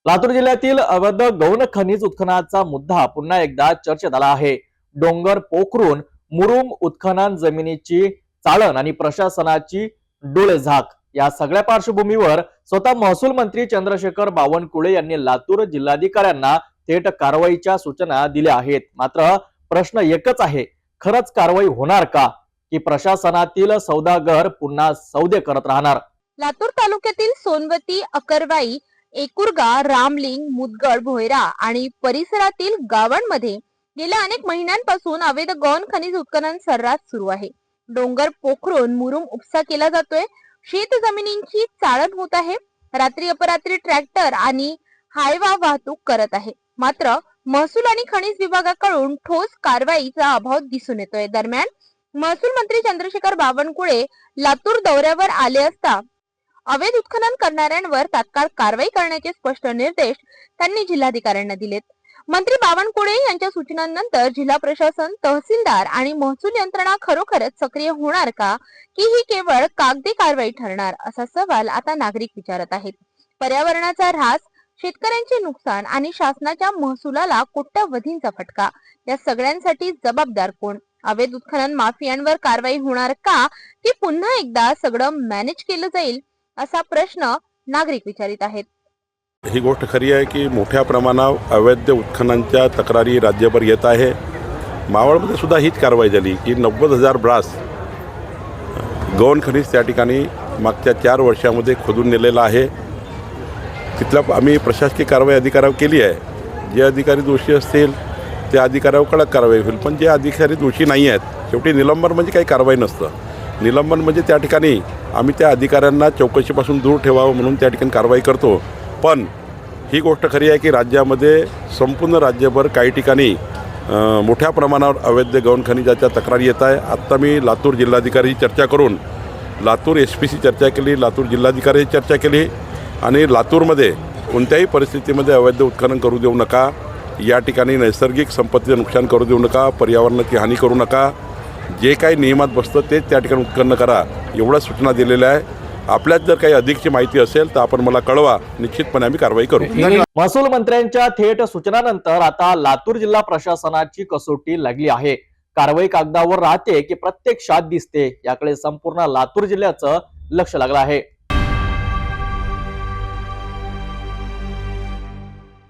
लातूर जिल्ह्यातील अवैध गौण खनिज उत्खननाचा मुद्दा पुन्हा एकदा चर्चेत आला आहे। डोंगर पोखरून मुरुम उत्खनन जमिनीची चाळण आणि प्रशासनाची डोळेझाक या सगळ्या पार्श्वभूमीवर स्वतः महसूल मंत्री चंद्रशेखर बावनकुळे यांनी लातूर जिल्हाधिकाऱ्यांना थेट कारवाईच्या सूचना दिल्या आहेत। मात्र प्रश्न एकच आहे, खरंच कारवाई होणार का, की प्रशासनातील सौदागर पुन्हा सौदे करत राहणार? लातूर तालुक्यातील सोनवती, अकरवाई, एकुरगा, रामलिंग, मुदगड, भोयरा आणि परिसरातील गावांमध्ये गेल्या अनेक महिन्यांपासून अवैध गौण खनिज उत्खनन सर्रास सुरू आहे। डोंगर पोखरून मुरुम उपसा केला जातोय, शेत जमिनींची चाळण होत आहे, रात्री अपरात्री ट्रॅक्टर आणि हायवा वाहतूक करत आहे। मात्र महसूल आणि खनिज विभागाकडून ठोस कारवाईचा अभाव दिसून येतोय। दरम्यान महसूल मंत्री चंद्रशेखर बावनकुळे लातूर दौऱ्यावर आले असता अवैध उत्खनन करणाऱ्यांवर तात्काळ कारवाई करण्याचे स्पष्ट निर्देश त्यांनी जिल्हाधिकाऱ्यांना दिलेत। मंत्री बावनकुळे यांच्या सूचनांनंतर जिल्हा प्रशासन, तहसीलदार आणि महसूल यंत्रणा खरोखरच सक्रिय होणार का, की ही केवळ कागदी कारवाई ठरणार, असा सवाल आता नागरिक विचारत आहेत। पर्यावरणाचा ऱ्हास, शेतकऱ्यांचे नुकसान आणि शासनाच्या महसुलाला कोट्यवधींचा फटका, या सगळ्यांसाठी जबाबदार कोण? अवैध उत्खनन माफियांवर कारवाई होणार का, की पुन्हा एकदा सगळं मॅनेज केलं जाईल, असा प्रश्न नागरिक विचारित आहेत। ही गोष्ट खरी आहे की मोठ्या प्रमाणावर अवैध उत्खननाच्या तक्रारी राज्यभर येत आहे। मावळमध्ये सुद्धा हीच कारवाई झाली की 90,000 ब्रास गौण खनिज त्या ठिकाणी मागच्या 4 वर्षामध्ये खोदून नेलेलं आहे। तिथला आम्ही प्रशासकीय कारवाई अधिकाऱ्यावर केली आहे। जे अधिकारी दोषी असतील त्या अधिकाऱ्यावर कडक कारवाई होईल, पण जे अधिकारी दोषी नाही आहेत, शेवटी निलंबन म्हणजे काही कारवाई नसतं। निलंबन म्हणजे त्या ठिकाणी आम्ही त्या अधिकाऱ्यांना चौकशीपासून दूर ठेवावं म्हणून त्या ठिकाणी कारवाई करतो। पण ही गोष्ट खरी आहे की राज्यामध्ये संपूर्ण राज्यभर काही ठिकाणी मोठ्या प्रमाणावर अवैध गौण खनिजाच्या तक्रारी येत आहे। आत्ता मी लातूर जिल्हाधिकाऱ्यांची चर्चा करून लातूर एसपीशी चर्चा केली, लातूर जिल्हाधिकाऱ्यांची चर्चा केली आणि लातूरमध्ये कोणत्याही परिस्थितीमध्ये अवैध उत्खनन करू देऊ नका, या ठिकाणी नैसर्गिक संपत्तीचं नुकसान करू देऊ नका, पर्यावरणाची हानी करू नका, जे काही नियमात बसतं तेच त्या ठिकाणी उत्खनन करा, एवढ्या सूचना दिलेल्या आहे। आपल्यात जर काही अधिकची माहिती असेल तर आपण मला कळवा, निश्चितपणे आम्ही कारवाई करू। महसूल मंत्र्यांच्या थेट सूचनानंतर आता लातूर जिल्हा प्रशासनाची कसोटी लागली आहे। कारवाई कागदावर राहते की प्रत्यक्षात दिसते, याकडे संपूर्ण लातूर जिल्ह्याचं लक्ष लागलं आहे।